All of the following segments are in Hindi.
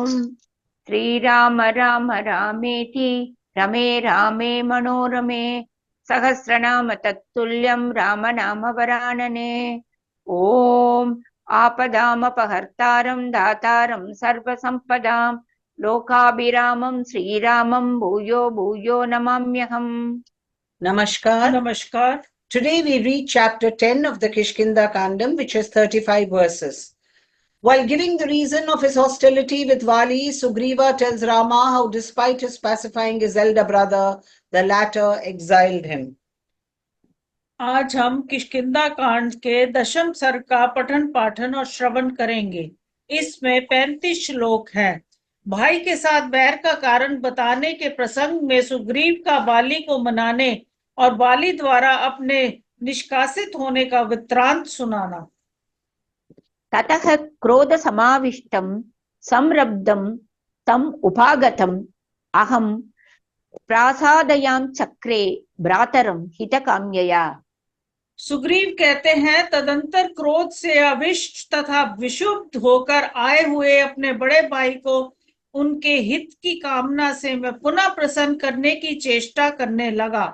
श्रीराम राम रामेति रमे रामे मनोरमे सहस्रनाम तत्तुल्यं रामनाम वरानने। ओम आपदामपहर्तारं दातारं सर्वसंपदां लोकाभिरामं श्रीरामं भूयो भूयो नमाम्यहम्। Namaskar. Namaskar. Today we read chapter 10 of the Kishkinda Kandam, which is 35 verses. While giving the reason of his hostility with Vali, Sugriva tells Rama how despite his pacifying his elder brother, the latter exiled him. आज हम किष्किंधा कांड के दशम सर्ग का पठन पाठन और श्रवण करेंगे। इसमें 35 श्लोक हैं। भाई के साथ बैर का कारण बताने के प्रसंग में सुग्रीव का बाली को मनाने और बाली द्वारा अपने निष्कासित होने का वृत्तांत सुनाना। ततः क्रोध समाविष्टं संरब्धं तम उपागतम अहम प्रासादयां चक्रे भ्रातरं हितकाम्यया। सुग्रीव कहते हैं, तदंतर क्रोध से अभिष्ट तथा विशुद्ध होकर आए हुए अपने बड़े भाई को उनके हित की कामना से मैं पुनः प्रसन्न करने की चेष्टा करने लगा।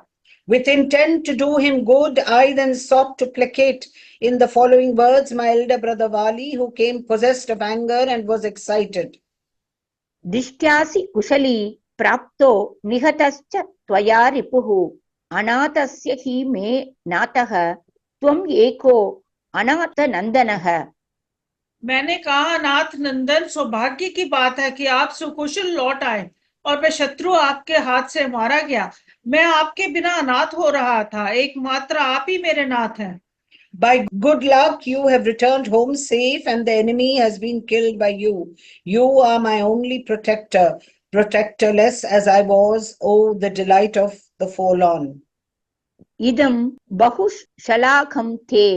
With intent to do him good, I then sought to placate in the following words my elder brother Vali, who came possessed of anger and was excited. दिष्ट्यासि कुशली प्राप्तो निहतश्च त्वया रिपुः अनाथस्य हि मे नातः त्वम् एको अनाथनंदनः। मैंने कहा, नाथ नंदन, सौभाग्य की बात है कि आप सुकुशल लौट आए और वह शत्रु आपके हाथ से मारा गया। मैं आपके बिना अनाथ हो रहा था, एकमात्र आप ही मेरे नाथ हैं। By good luck, you have returned home safe and the enemy has been killed by you. You are my only protector, protectorless as I was, oh, the delight of the forlorn. इदं बहुशलाखं ते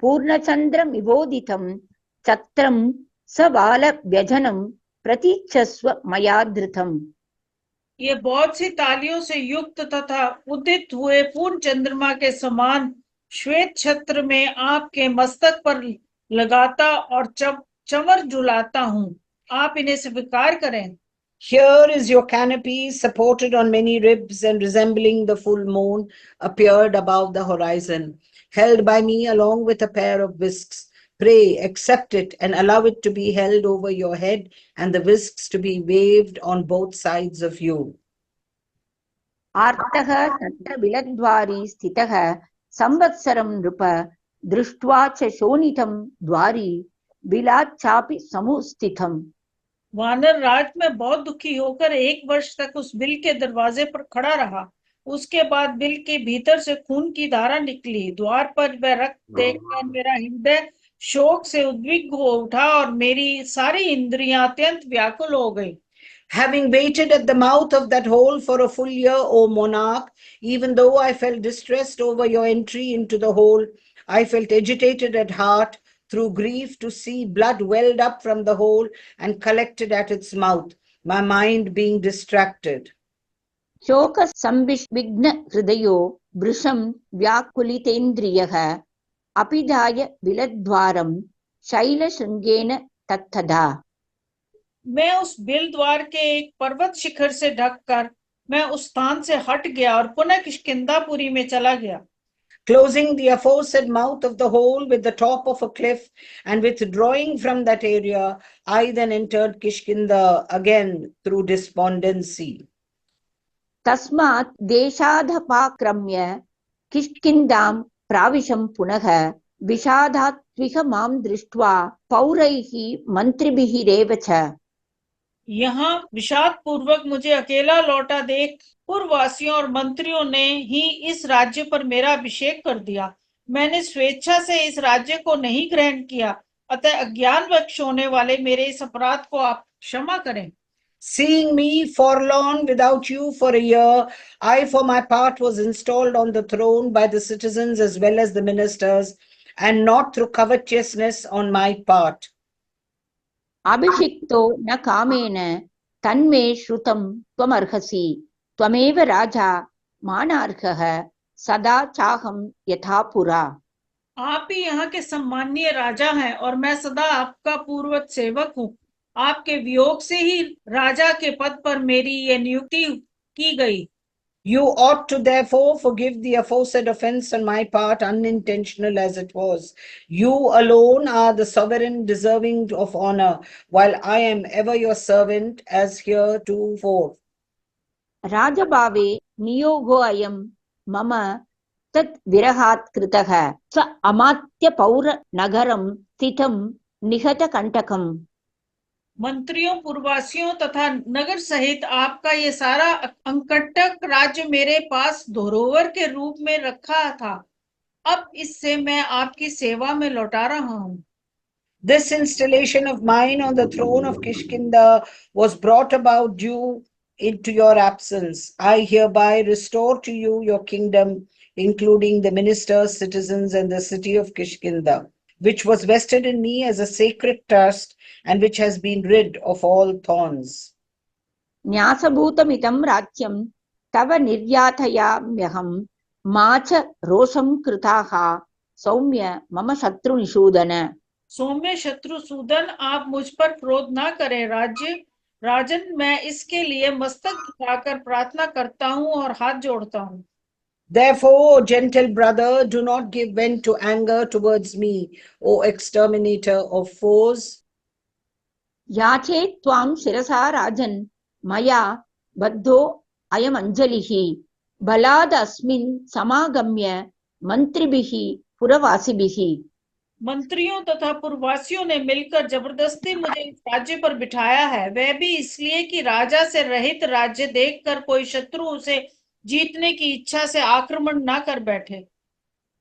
पूर्णचन्द्रमिवोदितं छत्रं सबालव्यजनं प्रतीक्षस्व मया धृतम्। ये बहुत सी तालियों से युक्त तथा उदित हुए पूर्ण चंद्रमा के समान श्वेत छत्र में आपके मस्तक पर लगाता और चंवर झुलाता हूँ। आप इन्हें स्वीकार करें। Here is your canopy, supported on many ribs and resembling the full moon, appeared above the horizon, held by me along with a pair of whisks. Pray, accept it and allow it to be held over your head and the whisks to be waved on both sides of you. आर्तः तत्र बिलद्वारी स्थितः संवत्सरं नृप दृष्ट्वा च शोणितं द्वारी बिलाच्चापि समुस्थितम्। वानर राज में बहुत दुखी होकर 1 वर्ष तक उस बिल के दरवाजे पर खड़ा रहा। उसके बाद बिल के भीतर से खून की धारा निकली। द्वार पर वह रक्त देखकर मेरा हृदय शोक से उद्विग्न हो उठा और मेरी सारी इंद्रियां अत्यंत व्याकुल हो गई। Having waited at the mouth of that hole for a full year, O monarch, even though I felt distressed over your entry into the hole, I felt agitated at heart through grief to see blood welled up from the hole and collected at its mouth, my mind being distracted. शोक संविघ्न हृदयो वृषं व्याकुलितेन्द्रियः अपिधाय बिलद्वारं शैलशृंगेन तत्तदा। मैं उस बिल द्वार के एक पर्वत शिखर से ढककर मैं उस स्थान से हट गया और पुनः किष्किंधापुरी में चला गया। Closing the aforesaid mouth of the hole with the top of a cliff and withdrawing from that area, I then entered Kishkinda again through despondency. तस्मात् देशादपाक्रम्य किष्किन्धां प्राविशं पुनः विषादात्विह मां दृष्ट्वा पौरैः मन्त्रिभिः रेव च। यहाँ विषाद पूर्वक मुझे अकेला लौटा देख पूर्ववासियों और मंत्रियों ने ही इस राज्य पर मेरा अभिषेक कर दिया। मैंने स्वेच्छा से इस राज्य को नहीं ग्रहण किया, अतः अज्ञानवश होने वाले मेरे इस अपराध को आप क्षमा करें। Seeing me forlorn without you for a year, I for my part was installed on the throne by the citizens as well as the ministers, and not through covetousness on my part. अभिषिक्तो न कामेन तन्मे श्रुतं त्वमर्हसि त्वमेव राजा मानार्हः सदा चाहं यथा पुरा। आप ही यहाँ के सम्माननीय राजा हैं और मैं सदा आपका पूर्वज सेवक हूँ। आपके वियोग से ही राजा के पद पर मेरी ये नियुक्ति की गई। You ought to therefore forgive the aforesaid offense on my part, unintentional as it was. You alone are the sovereign deserving of honor, while I am ever your servant as heretofore. राजभावे नियोगो अयं मम तत् विरहात् कृतः स अमात्य पौर नगरं स्थितं निहतकण्टकम्। मंत्रियों, पूर्ववासियों तथा नगर सहित आपका ये सारा अंकटक राज्य मेरे पास धरोहर के रूप में रखा था, अब इससे मैं आपकी सेवा में लौटा रहा हूँ। This installation of mine on the throne of Kishkinda was brought about due into your absence. I hereby restore to you your kingdom, including the ministers, citizens, and the city of Kishkinda, which was vested in me as a sacred trust and which has been rid of all thorns. न्यासभूतमिदं राज्यं तव निर्यातयाम्यहं मा च रोषं कृताः सौम्य मम शत्रुनिषूदन। सौम्य शत्रुसूदन, आप मुझ पर क्रोध ना करें। राजन, मैं इसके लिए मस्तक झुकाकर प्रार्थना करता हूँ और हाथ जोड़ता हूँ। Therefore, gentle brother, do not give vent to anger towards me, O exterminator of foes. याचे त्वां शिरसा राजन् मया बद्धो अयमञ्जलिः बलाद् अस्मिन् समागम्य मन्त्रिभिः पुरवासिभिः। मंत्रियों तथा पूर्ववासियों ने मिलकर जबरदस्ती मुझे इस राज्य पर बिठाया है, वह भी इसलिए कि राजा से रहित राज्य देखकर कोई शत्रु उसे जीतने की इच्छा से आक्रमण ना कर बैठे।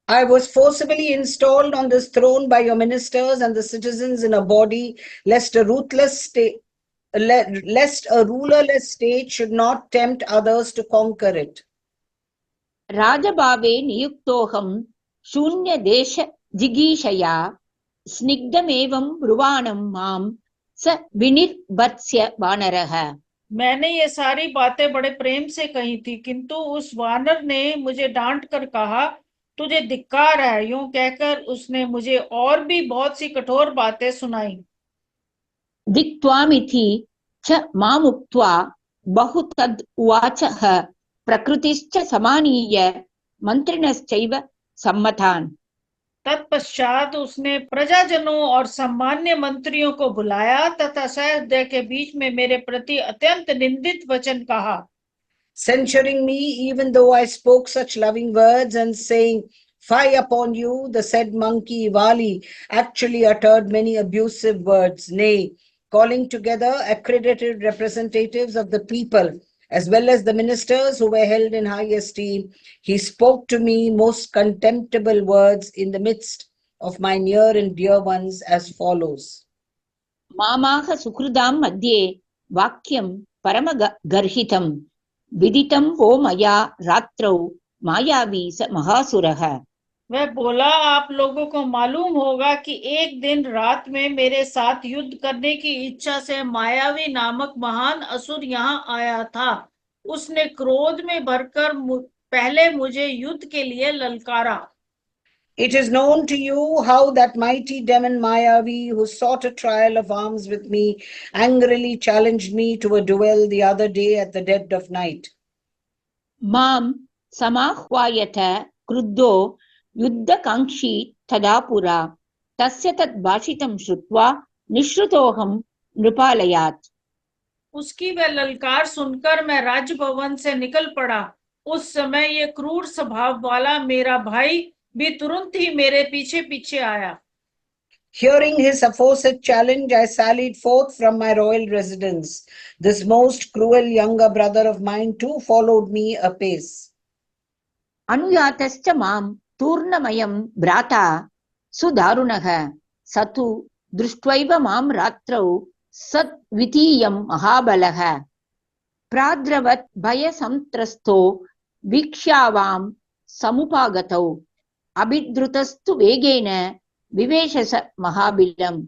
I was forcibly installed on this throne by your ministers and the citizens in a body, lest a rulerless state should not tempt others to conquer it. राजभावे नियुक्तोऽहं शून्य देश जिगीषया स्निग्धमेवं ब्रुवाणं मां स विनिर्भत्स्य वानरः। मैंने ये सारी बातें बड़े प्रेम से कही थी, किंतु उस वानर ने मुझे डांट कर कहा, तुझे धिक्कार है। यूं कहकर उसने मुझे और भी बहुत सी कठोर बातें सुनाई। दिक्त्वामिति च मामुक्त्वा बहुतद् उवाचः प्रकृतिश्च समानीय मंत्रिणश्चैव सम्मतान्। तत्पश्चात उसने प्रजाजनों और सामान्य मंत्रियों को बुलाया तथा सहृदय के बीच में मेरे प्रति अत्यंत निंदित वचन कहा। Censuring me, even though I spoke such loving words, and saying, "Fie upon you," the said monkey Vali actually uttered many abusive words, nay, calling together accredited representatives of the people, as well as the ministers who were held in high esteem. He spoke to me most contemptible words in the midst of my near and dear ones as follows. मामाह सुहृदां मध्ये वाक्यं परमगर्हितं विदितं वो मया रात्रौ मायावी स महासुरः। वह बोला, आप लोगों को मालूम होगा कि एक दिन रात में मेरे साथ युद्ध करने की इच्छा से मायावी नामक महान असुर यहाँ आया था। उसने क्रोध में भरकर पहले मुझे युद्ध के लिए ललकारा। It is known to you how that mighty demon Mayavi, who sought a trial of arms with me, angrily challenged me to a duel the other day at the dead of night. मां समाह्वायत क्रुद्धो युद्धकांक्षी तदा पुरा तस्य तद् भाषितं श्रुत्वा निश्रुतोऽहं नृपालयात्। उसकी वह ललकार सुनकर मैं राजभवन से निकल पड़ा। उस समय ये क्रूर स्वभाव वाला मेरा भाई भी तुरंत ही मेरे पीछे पीछे आया। Hearing his aforesaid challenge, I sallied forth from my royal residence. This most cruel younger brother of mine too followed me apace. अनुयातश्च मां तूर्णमयं भ्राता सुदारुणः सतु दृष्ट्वैव मां रात्रौ सद्वितीयं महाबलः प्राद्रवत् भयसंत्रस्तो वीक्ष्यावां समुपागतौ अभिद्रुतस्तु वेगेन विवेशस महाबिलम्।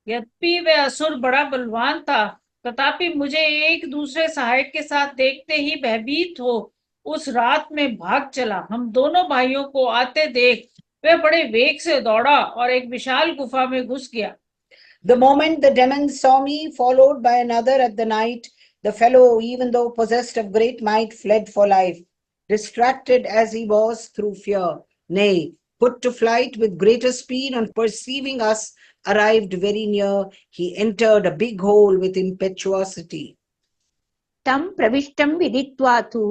यद्यपि वह असुर बड़ा बलवान था, तथापि मुझे एक दूसरे सहायक के साथ देखते ही भयभीत हो उस रात में भाग चला। हम दोनों भाइयों को आते देख वह बड़े वेग से दौड़ा और एक विशाल गुफा में घुस गया। The moment the demon saw me, followed by another at the night, the fellow, even though possessed of great might, fled for life, distracted as he was through fear, nay, put to flight with greater speed. On perceiving us arrived very near, he entered a big hole with impetuosity. तं प्रविष्टं विदित्वा तु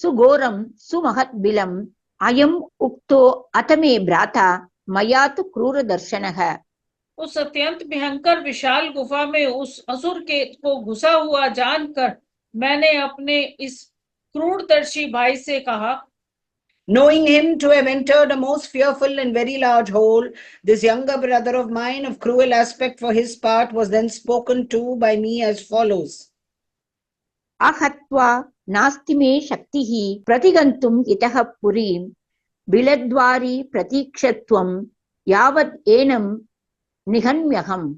सुघोरं सुमहद्बिलम् अयम् उक्तो अथ मे भ्राता मया तु क्रूरदर्शनः। उस अत्यंत भयंकर विशाल गुफा में उस असुर के को घुसा हुआ जानकर मैंने अपने इस क्रूरदर्शी भाई से कहा, Knowing him to have entered a most fearful and very large hole, this younger brother of mine, of cruel aspect for his part, was then spoken to by me as follows. आहत्वा नास्ति मे शक्तिः प्रतिगन्तुम् इतः पुरीं बिलद्वारी प्रतीक्षत्वं यावत् एनं निहन्म्यहम्।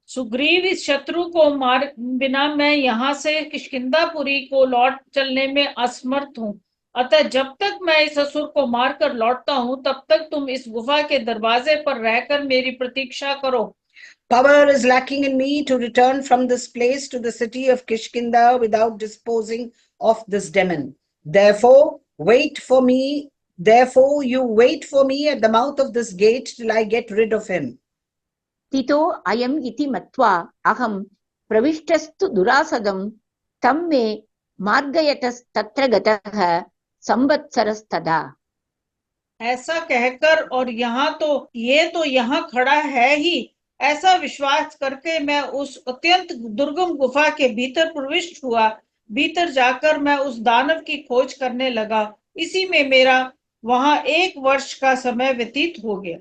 सुग्रीव, इस शत्रु को मार बिना मैं यहाँ से किष्किंधापुरी को लौट चलने में असमर्थ हूँ। अतः जब तक मैं इस असुर को मारकर लौटता हूँ तब तक तुम इस गुफा के दरवाजे पर रहकर मेरी प्रतीक्षा करो। Power is lacking in me to return from this place to the city of Kishkinda without disposing of this demon. Therefore, you wait for me at the mouth of this gate till I get rid of him. तितो अयम् इति मत्वा अहं प्रविष्टस्तु दुरासदं तं मे मार्गयतस्तत्र गतः संवत्सरस्तदा। ऐसा कहकर और ये तो यहाँ खड़ा है ही, ऐसा विश्वास करके मैं उस अत्यंत दुर्गम गुफा के भीतर प्रविष्ट हुआ। भीतर जाकर मैं उस दानव की खोज करने लगा। इसी में मेरा वहां 1 वर्ष का समय व्यतीत हो गया।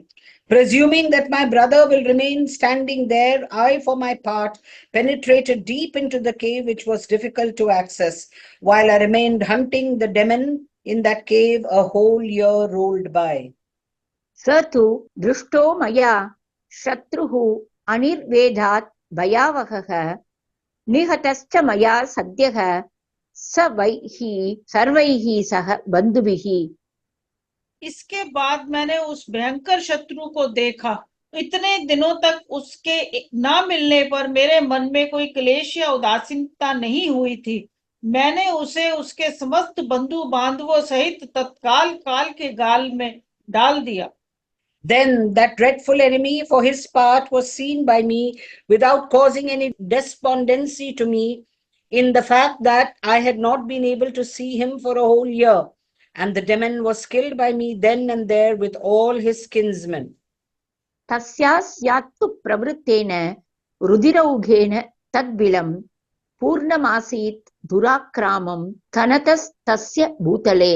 Presuming that my brother will remain standing there, I, for my part, penetrated deep into the cave, which was difficult to access. While I remained hunting the demon in that cave, a whole year rolled by. स तु दृष्टो मया शत्रुः अनिर्वेदात् भयावहः निहतश्च मया सद्यः स वैः सर्वैः सह बन्धुभिः। इसके बाद मैंने उस भयंकर शत्रु को देखा। इतने दिनों तक उसके ना मिलने पर मेरे मन में कोई क्लेश या उदासीनता नहीं हुई थी। मैंने उसे उसके समस्त बंधु बांधवों सहित तत्काल काल के गाल में डाल दिया। Then that dreadful enemy, for his part, was seen by me without causing any despondency to me in the fact that I had not been able to see him for a whole year. And the demon was killed by me then and there with all his kinsmen. तस्यास्यात्तु प्रवृत्तेन रुधिरौघेन तद्बिलं पूर्णमासीत् दुराक्रामं तनतस्तस्य भूतले।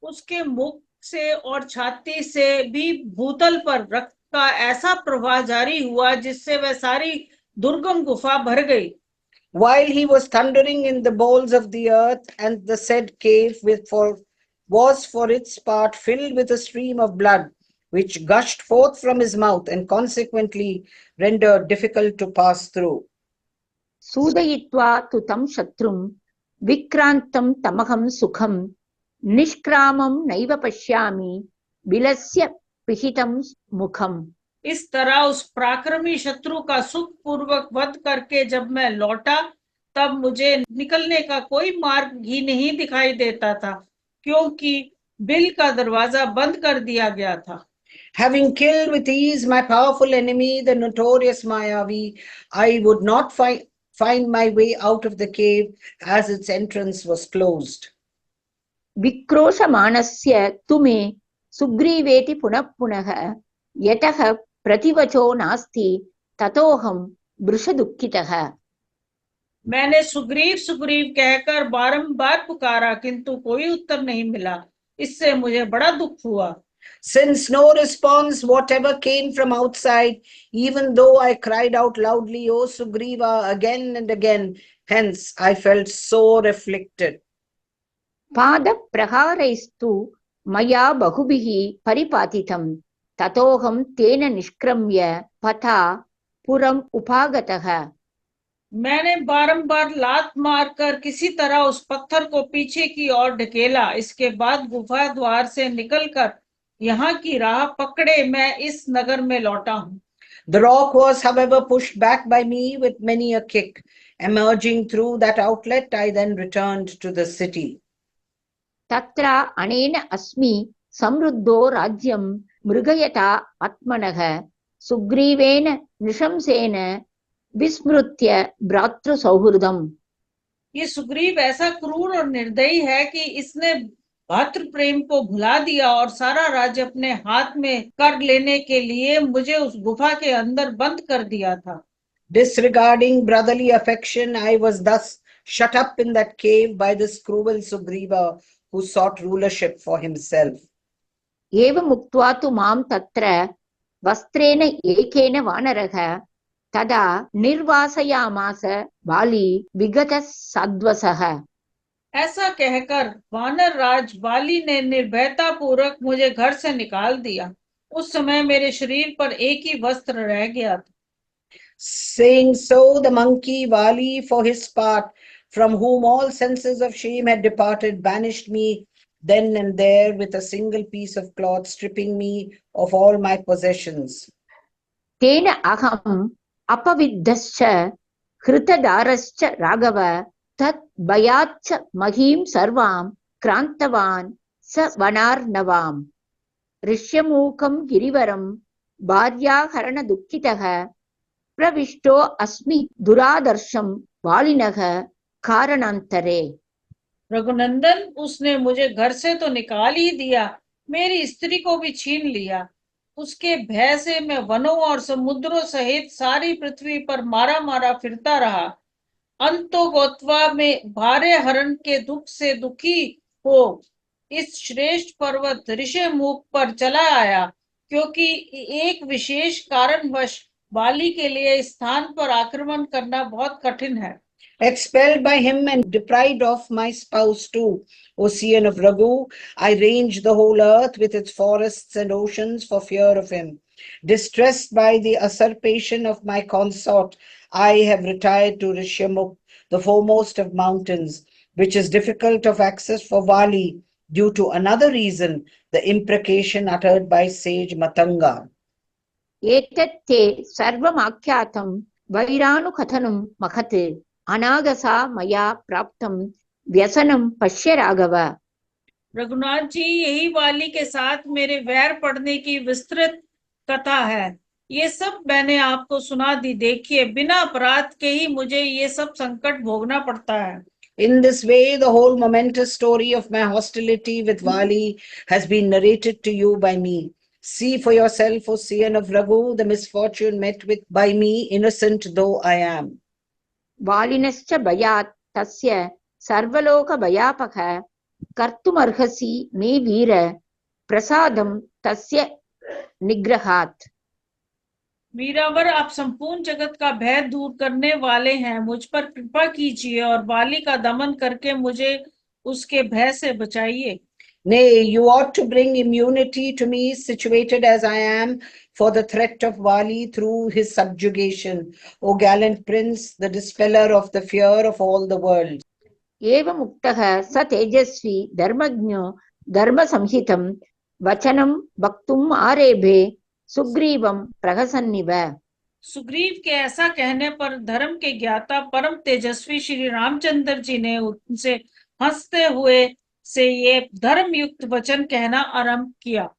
उसके मुख से और छाती से भी भूतल पर रक्त का ऐसा प्रवाह जारी हुआ जिससे वह सारी दुर्गम गुफा भर गई। While he was thundering in the bowels of the earth, and the said cave was for its part filled with a stream of blood, which gushed forth from his mouth and consequently rendered difficult to pass through. सूदयित्वा तु तं शत्रुं विक्रान्तं तमहं सुखं निष्क्रामं नैव पश्यामि बिलस्य पिहितं मुखम्। इस तरह उस पराक्रमी शत्रु का सुख पूर्वक वध करके जब मैं लौटा तब मुझे निकलने का कोई मार्ग ही नहीं दिखाई देता था, क्योंकि बिल का दरवाजा बंद कर दिया गया था। Having killed with ease my powerful enemy, the notorious Mayavi, I would not find my way out of the cave as its entrance was closed. विक्रोशमाणस्य तु मे सुग्रीवेति पुनः पुनः यतः प्रतिवचो नास्ति ततोऽहं वृषदुःखितः। मैंने सुग्रीव सुग्रीव कहकर बारंबार पुकारा, किंतु कोई उत्तर नहीं मिला। इससे मुझे बड़ा दुख हुआ। Since no response whatever came from outside, even though I cried out loudly, "O Sugriva," again and again, hence I felt sore afflicted. पादप्रहारैस्तु मया बहुभिः परिपातितं ततोऽहं तेन निष्क्रम्य पथा पुरम् उपागतः। मैंने बारंबार लात मारकर किसी तरह उस पत्थर को पीछे की ओर ढकेला। इसके बाद गुफा द्वार से निकलकर यहाँ की राह पकड़े मैं इस नगर में लौटा हूँ। The rock was, however, pushed back by me with many a kick. Emerging through that outlet, I then returned to the city. तत्र अनेन अस्मि समृद्धो राज्यं मृगयता आत्मनः सुग्रीवेन नृशंसेन विस्मृत्य भ्रातृसौहृदम्। ये सुग्रीव ऐसा क्रूर और निर्दयी है कि इसने भातृ प्रेम को भुला दिया और सारा राज्य अपने हाथ में कर लेने के लिए मुझे उस गुफा के अंदर बंद कर दिया था। Disregarding brotherly affection, I was thus shut up in that cave by this cruel Sugriva who sought rulership for himself. एवमुक्त्वा तु मां तत्र वस्त्रेण एकेन वानरः तदा निर्वासयामास बाली विगतः सद्वसः। ऐसा कहकर वानर राज बाली ने निर्भयता पूर्वक मुझे घर से निकाल दिया। उस समय मेरे शरीर पर एक ही वस्त्र रह गया था। Saying so, the monkey Vali, for his part, from whom all senses of shame had departed, banished me then and there with a single piece of cloth, stripping me of all my possessions. तेन अहम् अपविद्धश्च हृतदारश्च राघव तत् भयाच्च महीं सर्वां क्रान्तवान् स वनार्णवाम्। ऋष्यमूकं गिरिवरं भार्याहरण दुःखितः प्रविष्टो अस्मि दुरादर्शं वालिनः कारणान्तरे। रघुनंदन, उसने मुझे घर से तो निकाल ही दिया, मेरी स्त्री को भी छीन लिया। उसके भय से मैं वनों और समुद्रों सहित सारी पृथ्वी पर मारा मारा फिरता रहा। अंतोगत्वा में भारे हरण के दुख से दुखी हो इस श्रेष्ठ पर्वत ऋषिमुख पर चला आया, क्योंकि एक विशेष कारणवश बाली के लिए इस स्थान पर आक्रमण करना बहुत कठिन है। Expelled by him and deprived of my spouse too, O Scion of Raghu, I ranged the whole earth with its forests and oceans for fear of him. Distressed by the usurpation of my consort, I have retired to Rishyamukh, the foremost of mountains, which is difficult of access for Vali, due to another reason, the imprecation uttered by sage Matanga. एतत् ते सर्वमाख्यातं वैरानुकथनं महत् अनागसा मया प्राप्तं व्यसनं पश्य राघव। रघुनाथ जी, यही वाली के साथ मेरे वैर पड़ने की विस्तृत कथा है। ये सब मैंने आपको सुना दी। देखिए, बिना अपराध के ही मुझे ये सब संकट भोगना पड़ता है। In this way, the whole momentous story of my hostility with Vali has been narrated to you by me. See for yourself, O Scion of Raghu, the misfortune met with by me, innocent though I am. वालिनश्च भयात् तस्य सर्वलोक भयापकः कर्तुमर्हसि मे वीर प्रसादं तस्य निग्रहात्। वीरावर, आप संपूर्ण जगत का भय दूर करने वाले हैं, मुझ पर कृपा कीजिए और वाली का दमन करके मुझे उसके भय से बचाइए। Nay, you ought to bring immunity to me, situated as I am, for the threat of Vali through his subjugation, O gallant prince, the dispeller of the fear of all the world. एवमुक्तः स तेजस्वी धर्मज्ञो धर्मसंहितं वचनं वक्तुम् आरेभे सुग्रीवं प्रहसन्निव। सुग्रीव के ऐसा कहने पर धर्म के ज्ञाता परम तेजस्वी श्री रामचंद्र जी ने उनसे हंसते हुए से ये धर्मयुक्त वचन कहना आरंभ किया।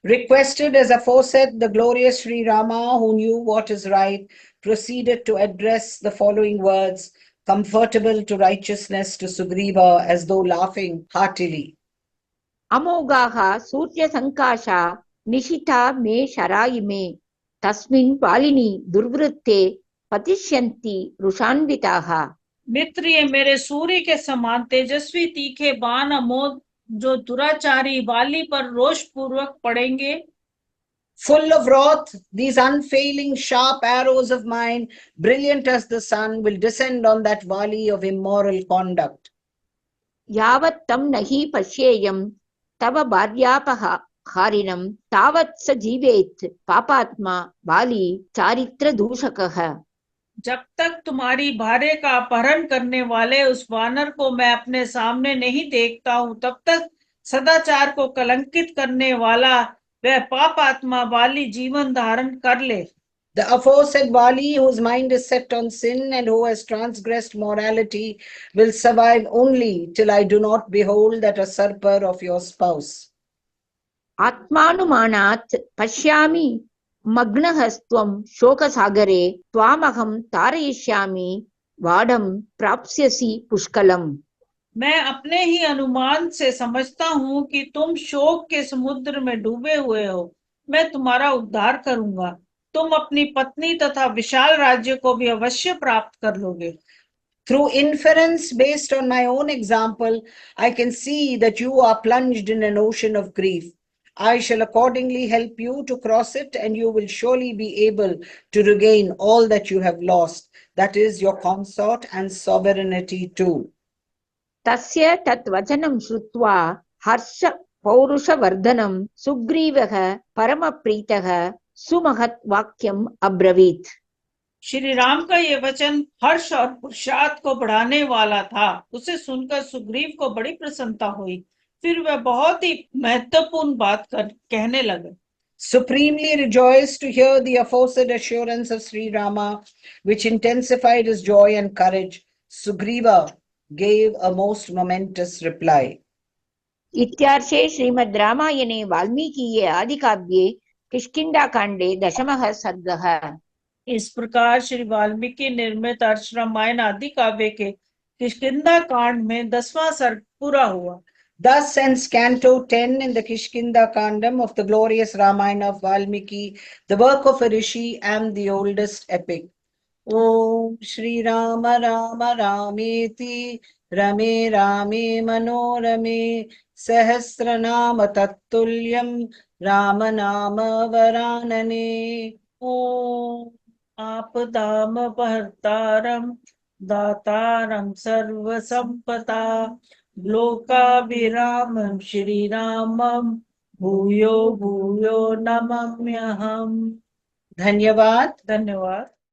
Requested as aforesaid, the glorious Sri Rama, who knew what is right, proceeded to address the following words, comfortable to righteousness, to Sugriva, as though laughing heartily. अमोघाः सूर्यसङ्काशा Nishita मे शरायिमे तस्मिन् वालिनि दुर्वृत्ते पतिष्यन्ति रुषान्विताः। मित्र, ये मेरे सूर्य के समान तेजस्वी तीखे बाण अमोघ जो दुराचारी वाली पर रोष पूर्वक पड़ेंगे। Full of wrath, these unfailing sharp arrows of mine, brilliant as the sun, will descend on that Vali of immoral conduct. यावत् तं नहि पश्येयं तव भार्यापहारिणं तावत् स जीवेत् पापात्मा बाली चारित्रदूषकः। जब तक तुम्हारी भार्य का अपहरण करने वाले उस वानर को मैं अपने सामने नहीं देखता हूँ, तब तक सदाचार को कलंकित करने वाला वह पाप आत्मा वाली जीवन धारण कर ले। The aforesaid Vali, whose mind is set on sin and who has transgressed morality, will survive only till I do not behold that usurper of your spouse. आत्मानुमानात् पश्यामि मग्नहस्त्वं शोकसागरे त्वामहं तारयिष्यामि वाडं प्राप्स्यसि पुष्कलम्। मैं अपने ही अनुमान से समझता हूँ कि तुम शोक के समुद्र में डूबे हुए हो। मैं तुम्हारा उद्धार करूंगा। तुम अपनी पत्नी तथा विशाल राज्य को भी अवश्य प्राप्त कर लोगे। Through inference based on my own example, I can see that you are plunged in an ocean of grief. I shall accordingly help you to cross it, and you will surely be able to regain all that you have lost, that is, your consort and sovereignty too. तस्य तत् वचनं श्रुत्वा हर्ष पौरुषवर्धनं सुग्रीवः परमप्रीतः सुमहत् वाक्यम् अब्रवीत्। श्री राम का ये वचन हर्ष और पुरुषार्थ को बढ़ाने वाला था। उसे सुनकर सुग्रीव को बड़ी प्रसन्नता हुई। फिर वह बहुत ही महत्वपूर्ण बात कहने लगे। Supremely rejoiced to hear the aforesaid assurance of Sri Rama, which intensified his joy and courage, Sugriva gave a most momentous reply. इत्यार्षे श्रीमद् रामायणे वाल्मीकिये आदिकाव्ये किष्किंधाकाण्डे दशमः सर्गः। इस प्रकार श्री वाल्मीकि निर्मित अर्ष रामायण आदि काव्य के किष्किंधा कांड में 10वां सर्ग पूरा हुआ। Thus ends Canto 10 in the Kishkinda Kandam of the glorious Ramayana of Valmiki, the work of a rishi and the oldest epic. Om Shri Rama Rama Rameti Rame Rame Manorame Sahasranama Tattulyam Rama Nama Varanane. ओम आपदामपहर्तारं दातारं सर्वसंपदा लोकाभिरामं श्रीरामं भूयो भूयो नमाम्यहम्। Dhanyavad. धन्यवाद।